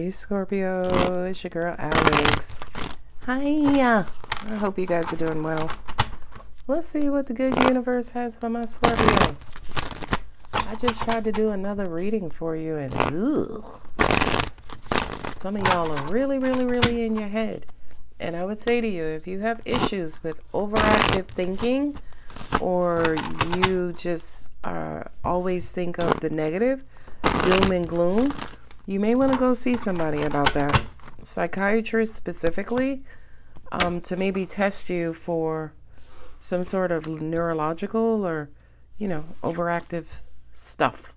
Hey Scorpio, it's your girl Alex. Hi, I hope you guys are doing well. Let's see what the good universe has for my Scorpio. I just tried to do another reading for you and some of y'all are really in your head. And I would say to you, if you have issues with overactive thinking or you just always think of the negative, doom and gloom, you may want to go see somebody about that. Psychiatrist specifically, to maybe test you for some sort of neurological or, overactive stuff.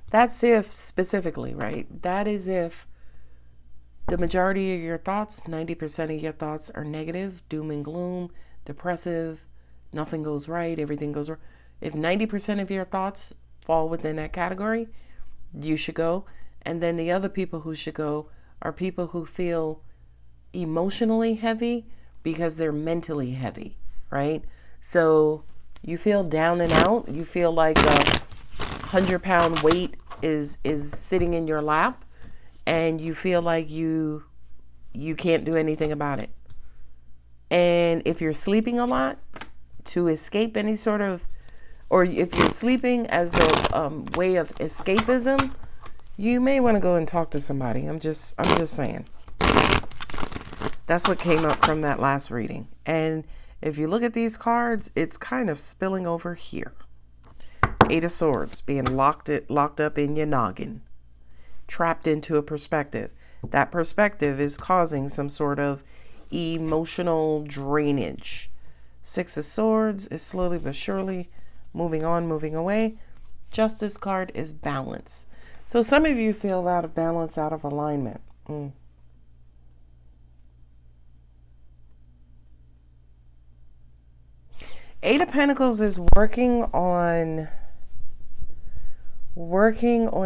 That's if specifically, right? That is if the majority of your thoughts, 90% of your thoughts are negative, doom and gloom, depressive, nothing goes right, everything goes wrong. If 90% of your thoughts fall within that category, you should go. And then the other people who should go are people who feel emotionally heavy because they're mentally heavy, right? So you feel down and out. You feel like a 100-pound weight is sitting in your lap, and you feel like you can't do anything about it. And if you're sleeping a lot to escape any sort of, or if you're sleeping as a way of escapism, you may want to go and talk to somebody. I'm just saying. That's what came up from that last reading. And if you look at these cards, it's kind of spilling over here. Eight of Swords, being locked up in your noggin, trapped into a perspective. That perspective is causing some sort of emotional drainage. Six of Swords is slowly but surely moving on, moving away. Justice card is balance. So some of you feel out of balance, out of alignment. Eight of Pentacles is working on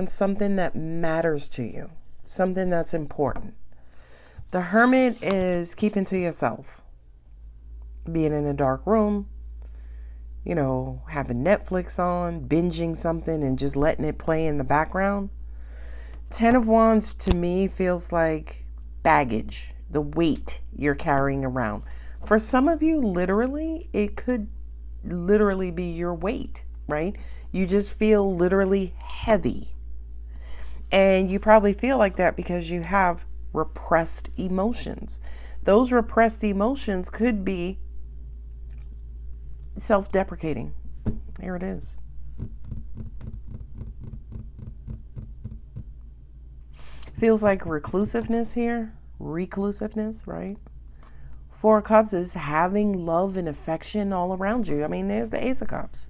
something that matters to you, something that's important. The Hermit is keeping to yourself, being in a dark room, having Netflix on, binging something and just letting it play in the background. Ten of Wands to me feels like baggage, the weight you're carrying around. For some of you, literally, it could literally be your weight, right? You just feel literally heavy. And you probably feel like that because you have repressed emotions. Those repressed emotions could be self-deprecating. There it is. Feels like reclusiveness here. Reclusiveness, right? Four of Cups is having love and affection all around you. I mean, there's the Ace of Cups.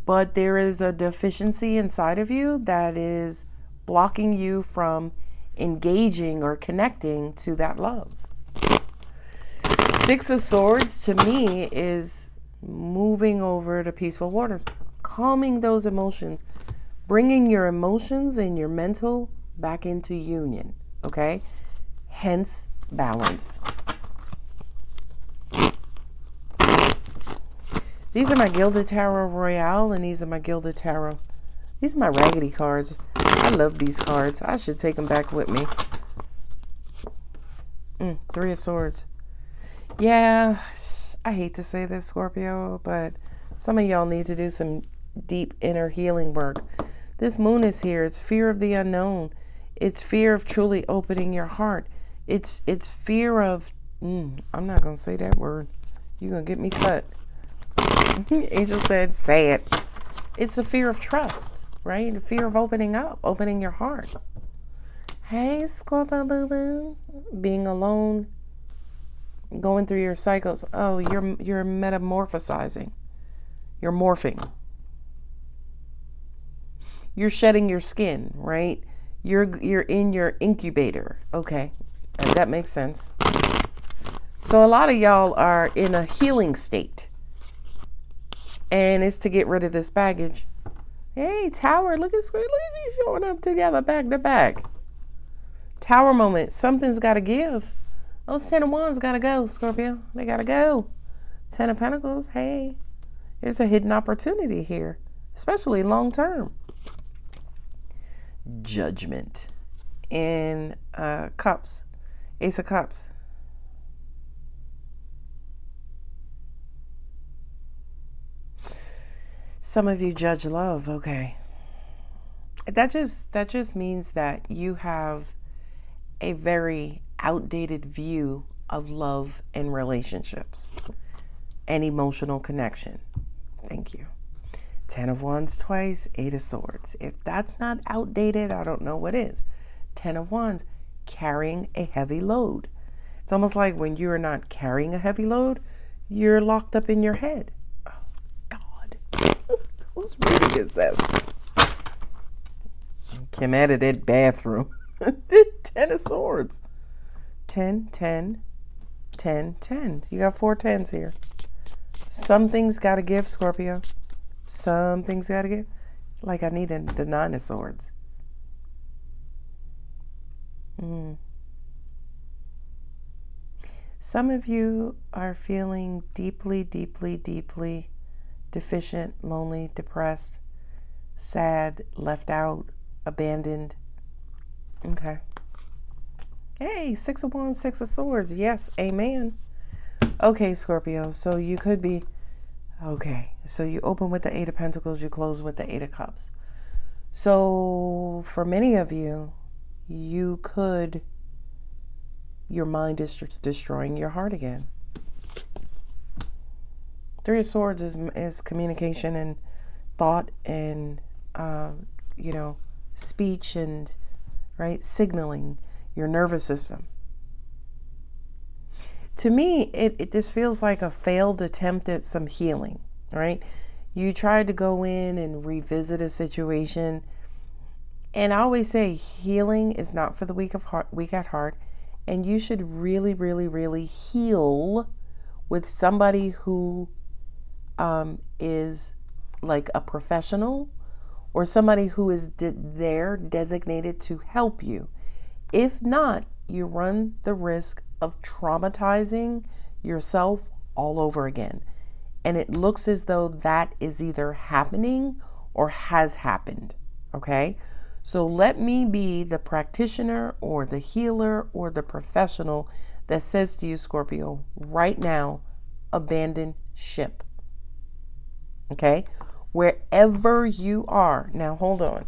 But there is a deficiency inside of you that is blocking you from engaging or connecting to that love. Six of Swords to me is moving over to peaceful waters, calming those emotions, bringing your emotions and your mental back into union, okay? Hence, balance. These are my Gilded Tarot Royale, and these are my Gilded Tarot. These are my raggedy cards. I love these cards. I should take them back with me. Three of Swords. Yeah, I hate to say this, Scorpio, but some of y'all need to do some deep inner healing work. This moon is here. It's fear of the unknown. It's fear of truly opening your heart. It's fear of, I'm not going to say that word. You're going to get me cut. Angel said, say it. It's the fear of trust, right? The fear of opening up, opening your heart. Hey, Scorpio boo boo. Being alone, going through your cycles. Oh, you're metamorphosizing. You're morphing. You're shedding your skin, right? You're in your incubator. Okay, that makes sense. So a lot of y'all are in a healing state. And it's to get rid of this baggage. Hey, Tower, look at you showing up together back to back. Tower moment. Something's got to give. Those Ten of Wands got to go, Scorpio. They got to go. Ten of Pentacles. Hey, there's a hidden opportunity here, especially long term. judgment. And cups, Ace of Cups. Some of you judge love. Okay. That just means that you have a very outdated view of love and relationships and emotional connection. Thank you. 10 of Wands twice, 8 of Swords. If that's not outdated, I don't know what is. 10 of Wands, carrying a heavy load. It's almost like when you're not carrying a heavy load, you're locked up in your head. Oh, God. Whose reading is this? Kim edited bathroom. 10 of Swords. 10, 10, 10, 10. You got 4 10s here. Something's got to give, Scorpio. Something's got to give. Like I needed the 9 of Swords. Some of you are feeling deeply, deeply, deeply deficient, lonely, depressed, sad, left out, abandoned. Okay. Hey, 6 of Wands, 6 of Swords. Yes, amen. Okay, Scorpio. So you could be, okay. So you open with the 8 of Pentacles, you close with the 8 of Cups. So for many of you, your mind is destroying your heart again. 3 of Swords is communication and thought and, speech and, right, signaling your nervous system. To me, this feels like a failed attempt at some healing, right? You tried to go in and revisit a situation. And I always say healing is not for the weak at heart. And you should really, really, really heal with somebody who is like a professional or somebody who is there designated to help you. If not, you run the risk of traumatizing yourself all over again. And it looks as though that is either happening or has happened. Okay? So let me be the practitioner or the healer or the professional that says to you, Scorpio, right now, abandon ship. Okay? Wherever you are. Now, hold on.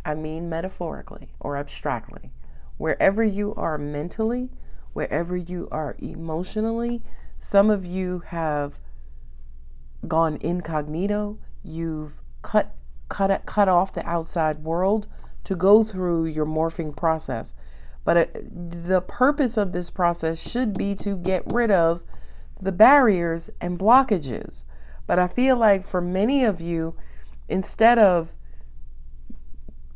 I mean metaphorically or abstractly. Wherever you are mentally, wherever you are emotionally, some of you have gone incognito. You've cut off the outside world to go through your morphing process. But the purpose of this process should be to get rid of the barriers and blockages. But I feel like for many of you, instead of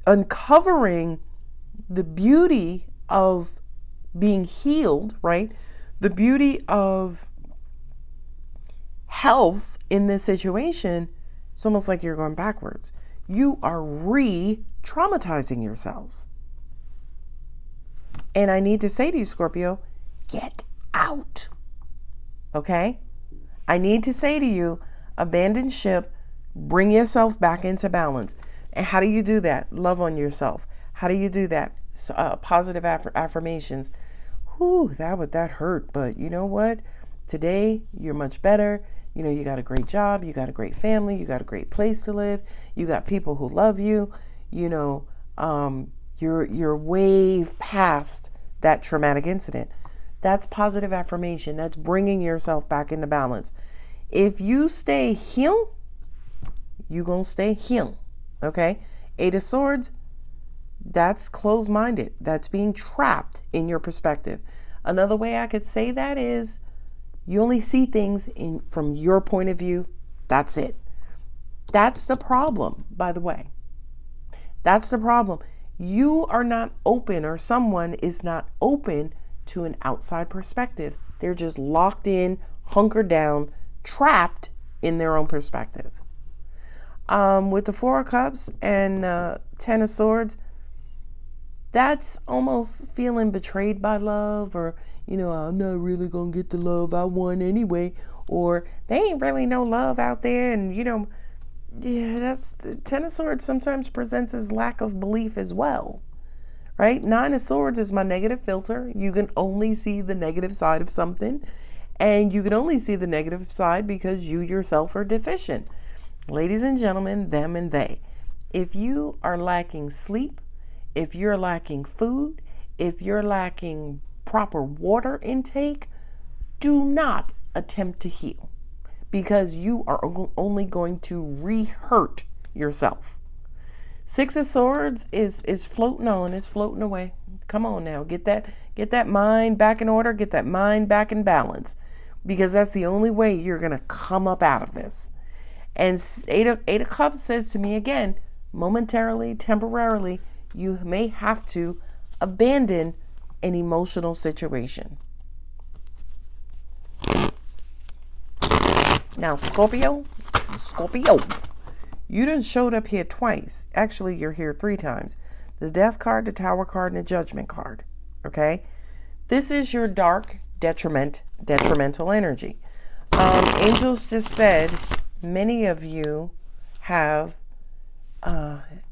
uncovering the beauty of being healed, right? The beauty of health in this situation, it's almost like you're going backwards. You are re-traumatizing yourselves. And I need to say to you, Scorpio, get out. Okay? I need to say to you, abandon ship, bring yourself back into balance. And how do you do that? Love on yourself. How do you do that? Positive affirmations. Whew, that hurt. But you know what? Today, you're much better. You know, you got a great job. You got a great family. You got a great place to live. You got people who love you. You know, you're way past that traumatic incident. That's positive affirmation. That's bringing yourself back into balance. If you stay here, you're going to stay here. Okay? 8 of Swords, that's closed-minded. That's being trapped in your perspective. Another way I could say that is you only see things from your point of view. That's it. That's the problem, by the way. That's the problem. You are not open, or someone is not open to an outside perspective. They're just locked in, hunkered down, trapped in their own perspective. With the 4 of Cups and 10 of Swords, that's almost feeling betrayed by love, or, you know, I'm not really going to get the love I want anyway, or they ain't really no love out there, and, you know, Yeah, that's the Ten of Swords sometimes presents as lack of belief as well, right? Nine of Swords is my negative filter. You can only see the negative side of something, and you can only see the negative side because you yourself are deficient. Ladies and gentlemen, them and they. If you are lacking sleep, if you're lacking food, if you're lacking proper water intake, do not attempt to heal because you are only going to re-hurt yourself. Six of Swords is floating on, is floating away. Come on now, get that mind back in order, get that mind back in balance, because that's the only way you're gonna come up out of this. And Eight of Cups says to me again, momentarily, temporarily, you may have to abandon an emotional situation. Now, Scorpio, you done showed up here twice. Actually, you're here 3 times. The Death card, the Tower card, and the Judgment card. Okay? This is your dark, detrimental energy. Angels just said many of you have,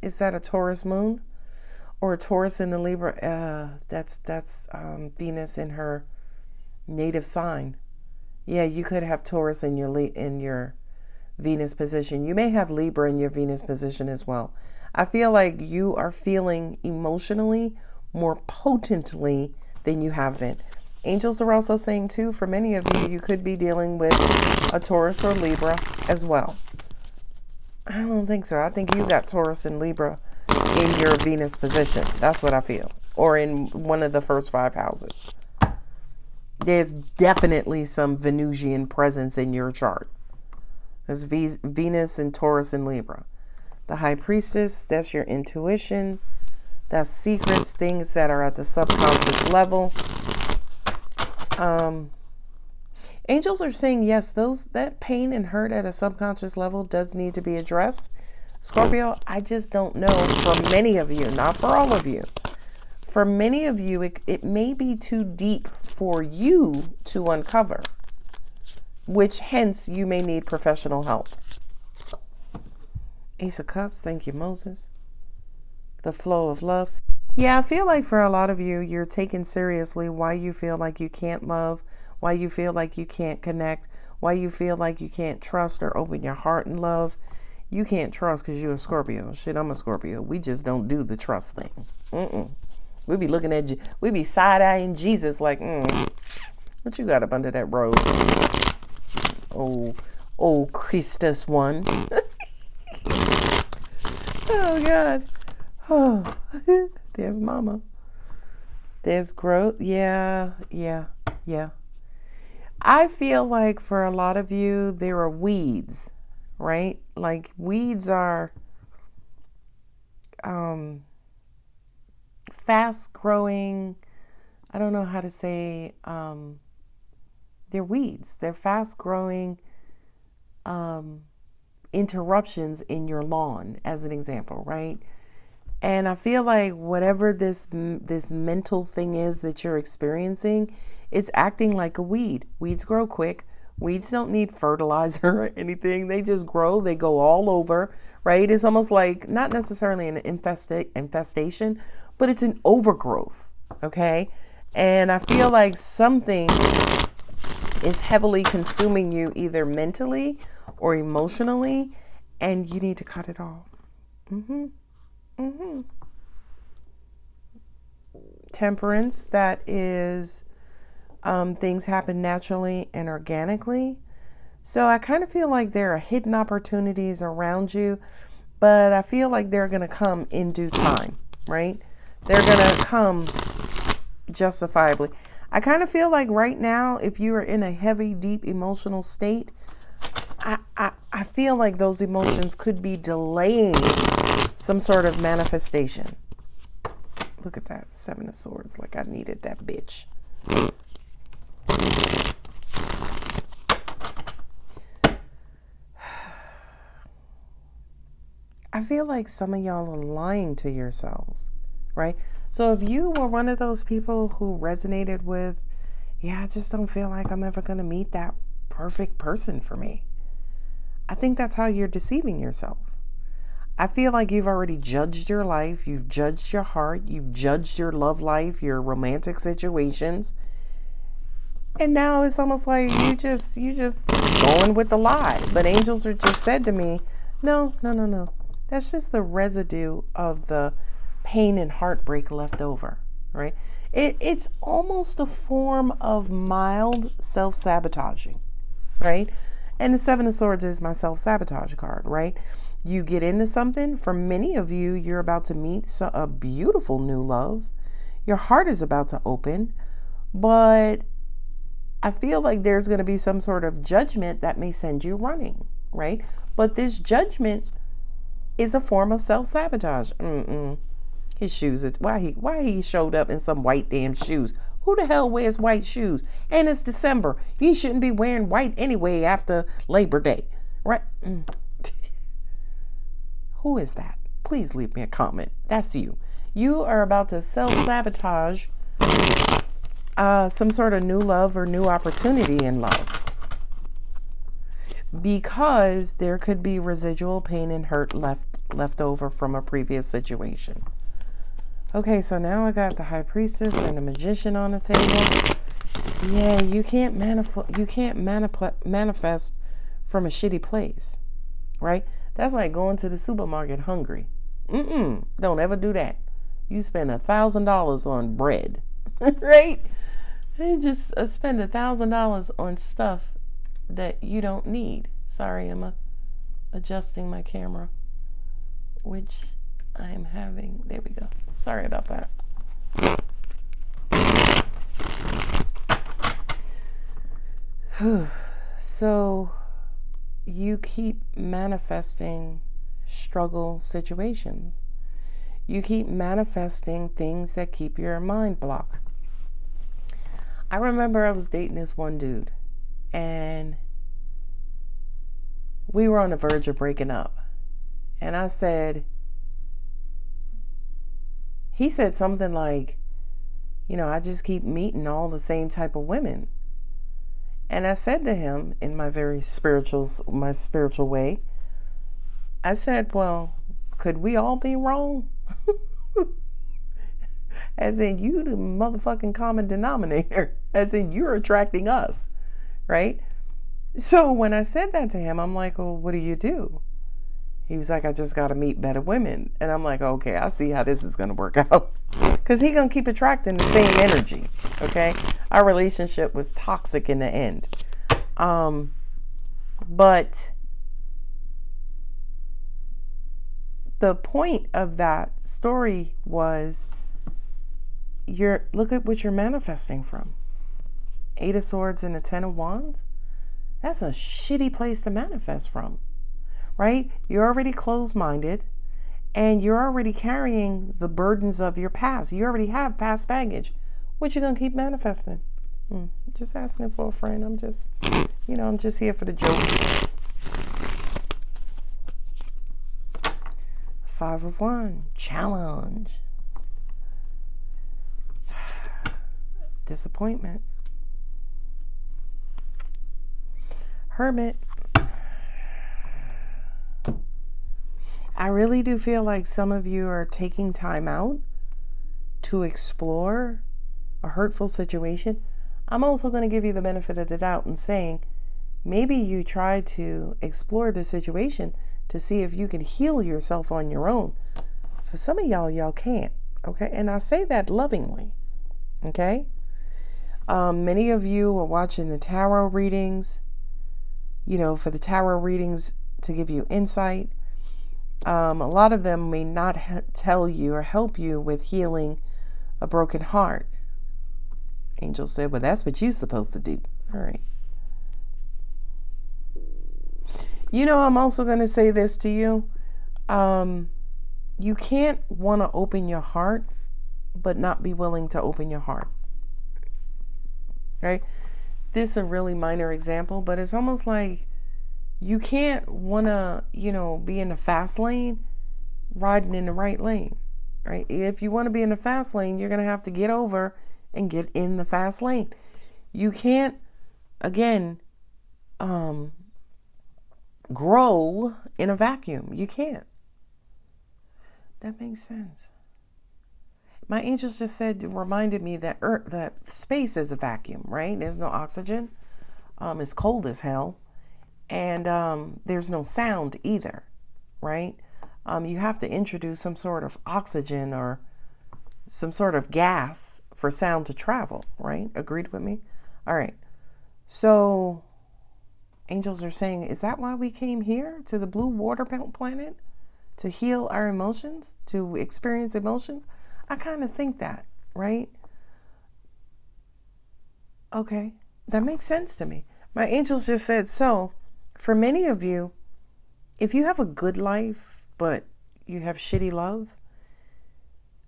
is that a Taurus moon? Or a Taurus in the Libra? That's Venus in her native sign. Yeah, you could have Taurus in your Venus position. You may have Libra in your Venus position as well. I feel like you are feeling emotionally more potently than you have been. Angels are also saying too, for many of you, you could be dealing with a Taurus or Libra as well. I don't think so. I think you got Taurus and Libra in your Venus position. That's what I feel. Or in one of the first 5 houses. There's definitely some Venusian presence in your chart. There's Venus and Taurus and Libra. The High Priestess, that's your intuition. That's secrets, things that are at the subconscious level. Angels are saying yes, that pain and hurt at a subconscious level does need to be addressed. Scorpio, I just don't know for many of you, not for all of you. For many of you, it may be too deep for you to uncover, which hence you may need professional help. Ace of Cups, thank you, Moses. The flow of love. Yeah, I feel like for a lot of you, you're taking seriously why you feel like you can't love, why you feel like you can't connect, why you feel like you can't trust or open your heart and love. You can't trust because you're a Scorpio. Shit, I'm a Scorpio. We just don't do the trust thing. We be looking at you. We be side-eyeing Jesus like, what you got up under that robe? Oh, Christus one. Oh, God. Oh, there's mama. There's growth. Yeah. I feel like for a lot of you, there are weeds, right? Like weeds are fast growing. I don't know how to say, they're weeds. They're fast growing interruptions in your lawn, as an example, right? And I feel like whatever this mental thing is that you're experiencing, it's acting like a weed. Weeds grow quick. Weeds don't need fertilizer or anything. They just grow. They go all over, right? It's almost like not necessarily an infestation, but it's an overgrowth, okay? And I feel like something is heavily consuming you either mentally or emotionally, and you need to cut it off. Temperance, that is things happen naturally and organically. So I kind of feel like there are hidden opportunities around you, but I feel like they're going to come in due time, right? They're going to come justifiably. I kind of feel like right now, if you are in a heavy, deep emotional state, I feel like those emotions could be delaying some sort of manifestation. Look at that, 7 of Swords, like I needed that bitch. I feel like some of y'all are lying to yourselves, right? So if you were one of those people who resonated with, I just don't feel like I'm ever going to meet that perfect person for me. I think that's how you're deceiving yourself. I feel like you've already judged your life, you've judged your heart, you've judged your love life, your romantic situations. And now it's almost like you just going with the lie. But angels are just said to me, no, no, no, no. That's just the residue of the pain and heartbreak left over, right? It's almost a form of mild self-sabotaging, right? And the Seven of Swords is my self-sabotage card, right? You get into something. For many of you, you're about to meet a beautiful new love. Your heart is about to open, but I feel like there's going to be some sort of judgment that may send you running, right? But this judgment is a form of self-sabotage. His shoes, why he showed up in some white damn shoes. Who the hell wears white shoes? And it's December. You shouldn't be wearing white anyway after Labor Day, right? Who is that? Please leave me a comment. That's you. You are about to self-sabotage some sort of new love or new opportunity in love, because there could be residual pain and hurt left over from a previous situation. Okay, so now I got the High Priestess and the Magician on the table. Yeah, you can't manifest from a shitty place, right? That's like going to the supermarket hungry. Don't ever do that. You spend $1,000 on bread, right? And just spend $1,000 on stuff that you don't need. Sorry, I'm adjusting my camera, which I am having. There we go. Sorry about that. So you keep manifesting struggle situations. You keep manifesting things that keep your mind blocked. I remember I was dating this one dude, and we were on the verge of breaking up. And I said, he said something like, I just keep meeting all the same type of women. And I said to him in my very spiritual way, I said, well, could we all be wrong? As in, you the motherfucking common denominator. As in, you're attracting us, right? So when I said that to him, I'm like, well, what do you do? He was like, I just got to meet better women. And I'm like, okay, I see how this is going to work out. Because he's going to keep attracting the same energy, okay? Our relationship was toxic in the end. But the point of that story was, look at what you're manifesting from. 8 of Swords and the 10 of Wands. That's a shitty place to manifest from, right? You're already closed-minded, and you're already carrying the burdens of your past. You already have past baggage. What you gonna keep manifesting? Just asking for a friend. I'm just here for the jokes. 5 of Wands, challenge. Disappointment. Hermit. I really do feel like some of you are taking time out to explore a hurtful situation. I'm also going to give you the benefit of the doubt and saying, maybe you try to explore the situation to see if you can heal yourself on your own. For some of y'all can't, okay? And I say that lovingly, okay? Many of you are watching the tarot readings, for the tarot readings to give you insight. A lot of them may not tell you or help you with healing a broken heart. Angel said, well, that's what you're supposed to do. All right. I'm also going to say this to you. You can't want to open your heart, but not be willing to open your heart. Right? This is a really minor example, but it's almost like you can't want to, be in the fast lane, riding in the right lane, right? If you want to be in the fast lane, you're going to have to get over and get in the fast lane. You can't, again, grow in a vacuum. You can't. That makes sense. My angels just reminded me that Earth, that space is a vacuum, right? There's no oxygen. It's cold as hell. And there's no sound either, right? You have to introduce some sort of oxygen or some sort of gas for sound to travel, right? Agreed with me? All right. So angels are saying, is that why we came here to the blue water planet? To heal our emotions? To experience emotions? I kind of think that, right? Okay. That makes sense to me. My angels just said, so for many of you, if you have a good life, but you have shitty love,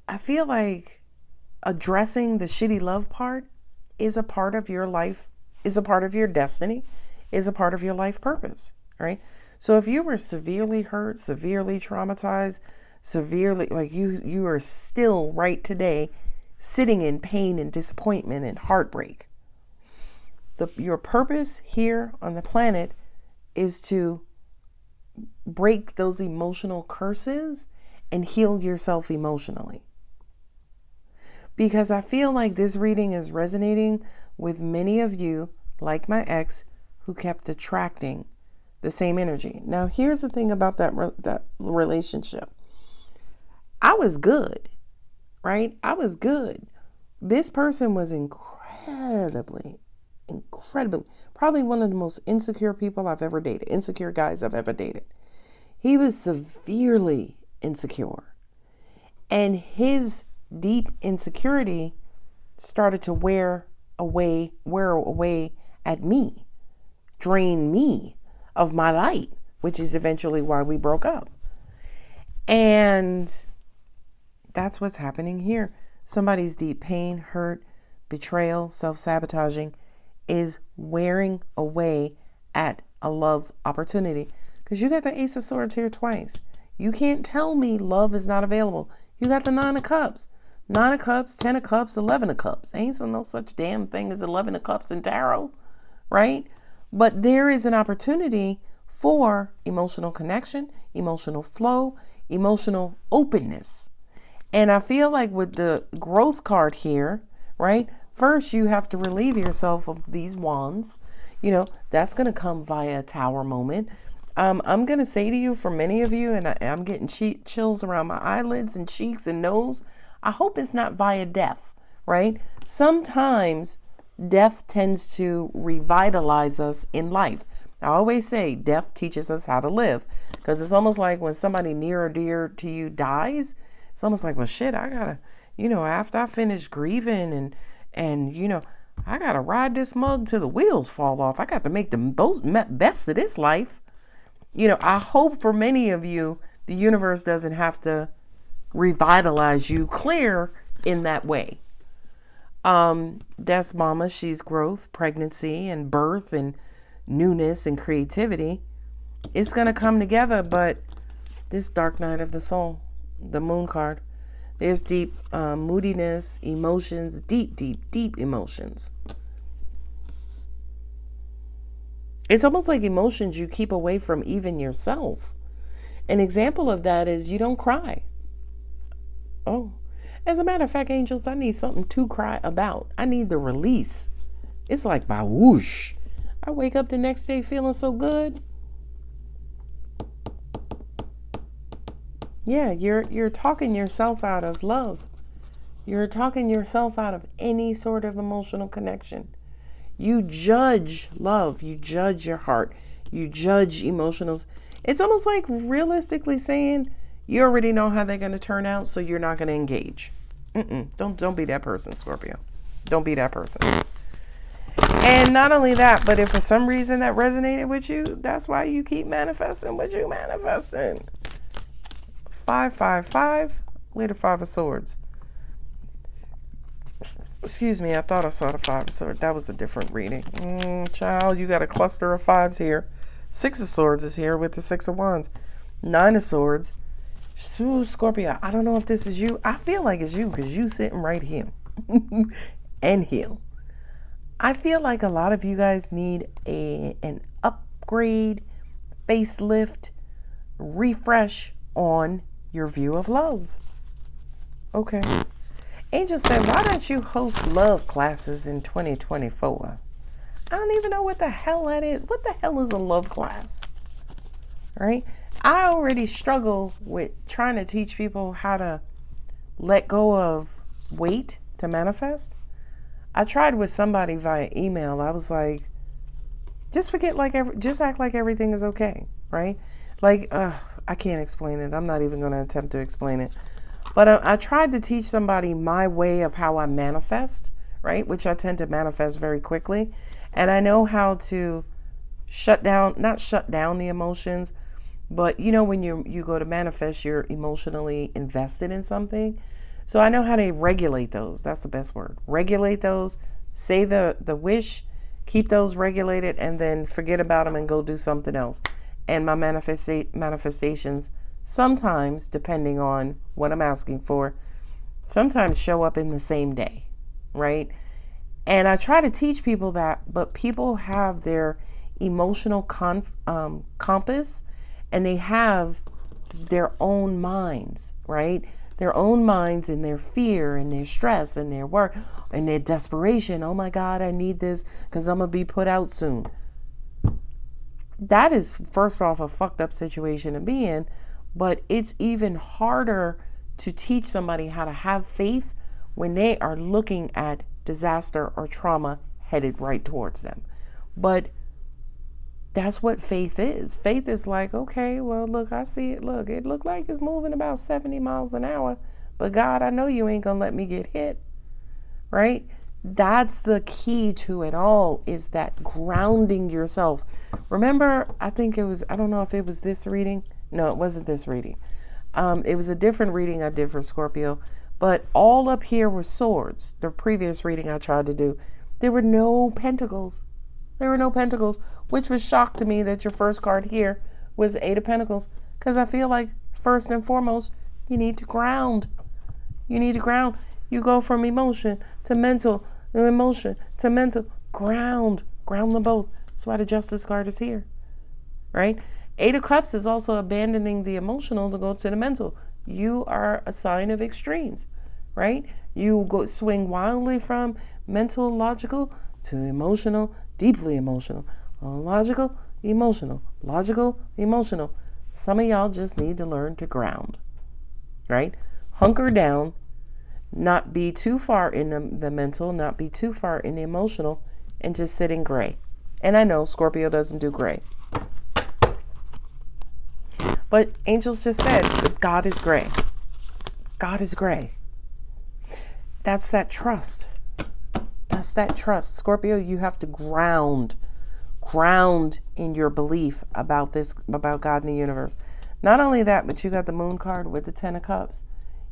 I feel like addressing the shitty love part is a part of your life, is a part of your destiny, is a part of your life purpose, right? So if you were severely hurt, severely traumatized, severely, like you are still right today sitting in pain and disappointment and heartbreak. Your purpose here on the planet is to break those emotional curses and heal yourself emotionally. Because I feel like this reading is resonating with many of you, like my ex, who kept attracting the same energy. Now, here's the thing about that relationship. I was good, right? I was good. This person was incredibly, probably one of the most insecure people I've ever dated, insecure guys I've ever dated. He was severely insecure. And his deep insecurity started to wear away at me, drain me of my light, which is eventually why we broke up. And that's what's happening here. Somebody's deep pain, hurt, betrayal, self-sabotaging is wearing away at a love opportunity. Because you got the Ace of Swords here twice. You can't tell me love is not available. You got the Nine of Cups. 9 of Cups, 10 of Cups, 11 of Cups. Ain't no such damn thing as 11 of Cups in tarot, right? But there is an opportunity for emotional connection, emotional flow, emotional openness. And I feel like with the growth card here, right? First, you have to relieve yourself of these wands. You know, that's going to come via a tower moment. I'm going to say to you, for many of you, and I'm getting chills around my eyelids and cheeks and nose, I hope it's not via death, right? Sometimes death tends to revitalize us in life. I always say death teaches us how to live, because it's almost like when somebody near or dear to you dies, it's almost like, well, shit, I gotta, after I finish grieving and I gotta ride this mug till the wheels fall off. I got to make the best of this life. I hope for many of you, the universe doesn't have to revitalize you clear in that way. That's mama, she's growth, pregnancy, and birth, and newness, and creativity. It's going to come together, but this dark night of the soul, the moon card, there's deep moodiness, emotions, deep, deep, deep emotions. It's almost like emotions you keep away from even yourself. An example of that is you don't cry. Oh, as a matter of fact, angels, I need something to cry about. I need the release. It's like by whoosh. I wake up the next day feeling so good. Yeah, you're talking yourself out of love. You're talking yourself out of any sort of emotional connection. You judge love. You judge your heart. You judge emotionals. It's almost like realistically saying you already know how they're going to turn out, so you're not going to engage. Don't be that person, Scorpio. Don't be that person. And not only that, but if for some reason that resonated with you, that's why you keep manifesting what you manifesting. 555. Where the 5 of Swords? Excuse me, I thought I saw the 5 of Swords. That was a different reading. Child, you got a cluster of 5s here. 6 of Swords is here with the 6 of Wands. 9 of Swords. Scorpio, I don't know if this is you. I feel like it's you because you sitting right here. And here. I feel like a lot of you guys need an upgrade, facelift, refresh on your view of love. Okay. Angel said, why don't you host love classes in 2024? I don't even know what the hell that is. What the hell is a love class? Right? I already struggle with trying to teach people how to let go of weight to manifest. I tried with somebody via email. I was like, just just act like everything is okay, right? Like, I can't explain it. I'm not even going to attempt to explain it. But I tried to teach somebody my way of how I manifest, right? Which I tend to manifest very quickly. And I know how to not shut down the emotions, but when you go to manifest, you're emotionally invested in something. So I know how to regulate those. That's the best word. Regulate those, say the wish, keep those regulated, and then forget about them and go do something else. And my manifestations, sometimes, depending on what I'm asking for, sometimes show up in the same day, right? And I try to teach people that, but people have their emotional compass, and they have their own minds, right? Their own minds and their fear and their stress and their work and their desperation. Oh my God, I need this because I'm going to be put out soon. That is, first off, a fucked up situation to be in, but it's even harder to teach somebody how to have faith when they are looking at disaster or trauma headed right towards them. But that's what faith is. Faith is like, okay, well, look, I see it. Look, it looked like it's moving about 70 miles an hour. But God, I know you ain't going to let me get hit, right? That's the key to it all, is that grounding yourself. Remember, I don't know if it was this reading. No, it wasn't this reading. It was a different reading I did for Scorpio. But all up here were swords. The previous reading I tried to do, there were no pentacles. There were no pentacles, which was shocked to me that your first card here was the Eight of Pentacles, because I feel like first and foremost, you need to ground. You need to ground. You go from emotion to mental, emotion to mental. Ground. Ground them both. That's why the Justice card is here, right? Eight of Cups is also abandoning the emotional to go to the mental. You are a sign of extremes, right? You go swing wildly from mental, logical to emotional, deeply emotional, logical, emotional, logical, emotional. Some of y'all just need to learn to ground, right? Hunker down, not be too far in the mental, not be too far in the emotional, and just sit in gray. And I know Scorpio doesn't do gray. But angels just said that God is gray. God is gray. That's that trust. That's that trust. Scorpio, you have to ground in your belief about God and the universe. Not only that, but you got the Moon card with the Ten of Cups.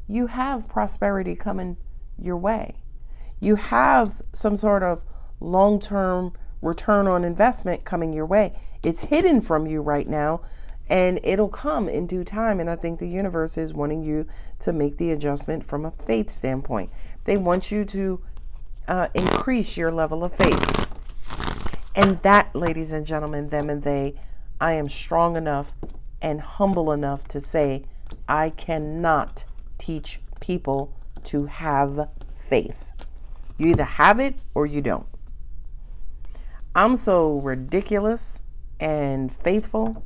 You have prosperity coming your way. You have some sort of long-term return on investment coming your way. It's hidden from you right now, and it'll come in due time. And I think the universe is wanting you to make the adjustment from a faith standpoint. They want you to increase your level of faith. And that, ladies and gentlemen, them and they, I am strong enough and humble enough to say I cannot teach people to have faith. You either have it or you don't. I'm so ridiculous and faithful,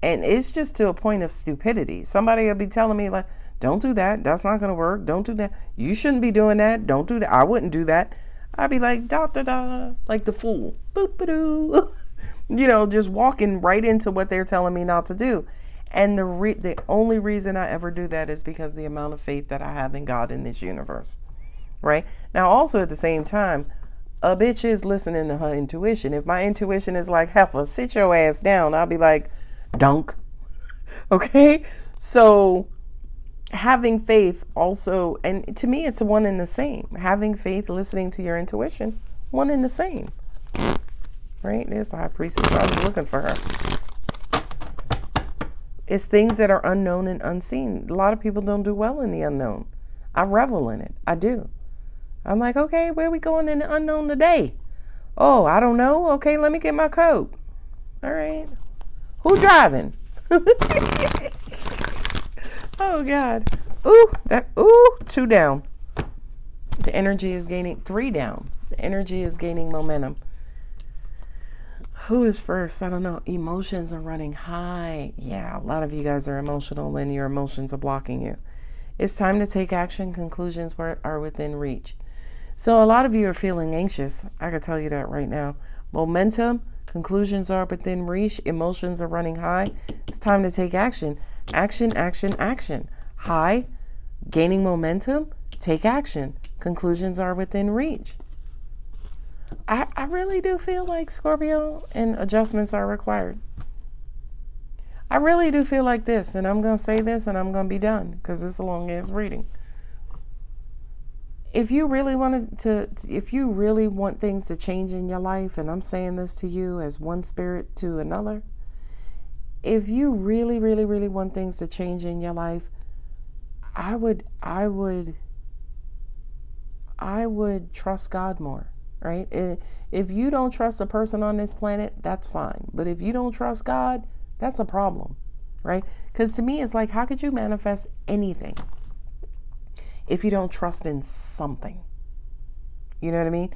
and it's just to a point of stupidity. Somebody will be telling me, like, don't do that. That's not going to work. Don't do that. You shouldn't be doing that. Don't do that. I wouldn't do that. I'd be like, da da da, like the fool. Boop ba doo. Just walking right into what they're telling me not to do. And the only reason I ever do that is because of the amount of faith that I have in God in this universe. Right? Now, also at the same time, a bitch is listening to her intuition. If my intuition is like, heifer, sit your ass down, I'll be like, dunk. Okay? So having faith also, and to me, it's one and the same. Having faith, listening to your intuition, one and the same. Right? There's the High Priestess. I was looking for her. It's things that are unknown and unseen. A lot of people don't do well in the unknown. I revel in it. I do. I'm like, okay, where are we going in the unknown today? Oh, I don't know. Okay, let me get my coat. All right. Who driving? Oh God. Ooh, 2 down. The energy is gaining 3 down. The energy is gaining momentum. Who is first? I don't know. Emotions are running high. Yeah, a lot of you guys are emotional and your emotions are blocking you. It's time to take action. Conclusions are within reach. So a lot of you are feeling anxious. I can tell you that right now. Momentum, conclusions are within reach, emotions are running high. It's time to take action. Action, action, action. High, gaining momentum, take action. Conclusions are within reach. I really do feel like, Scorpio, and adjustments are required. I really do feel like this, and I'm going to say this and I'm going to be done because it's a long ass reading. If you really want things to change in your life, and I'm saying this to you as one spirit to another, if you really, really, really want things to change in your life, I would trust God more, right? If you don't trust a person on this planet, that's fine. But if you don't trust God, that's a problem, right? Because to me, it's like, how could you manifest anything if you don't trust in something? You know what I mean?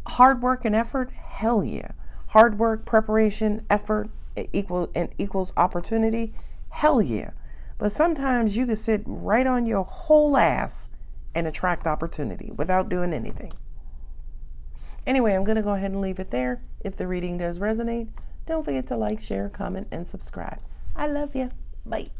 Hard work and effort, hell yeah. Hard work, preparation, effort equals opportunity, hell yeah. But sometimes you can sit right on your whole ass and attract opportunity without doing anything. Anyway, I'm going to go ahead and leave it there. If the reading does resonate, don't forget to like, share, comment, and subscribe. I love you. Bye.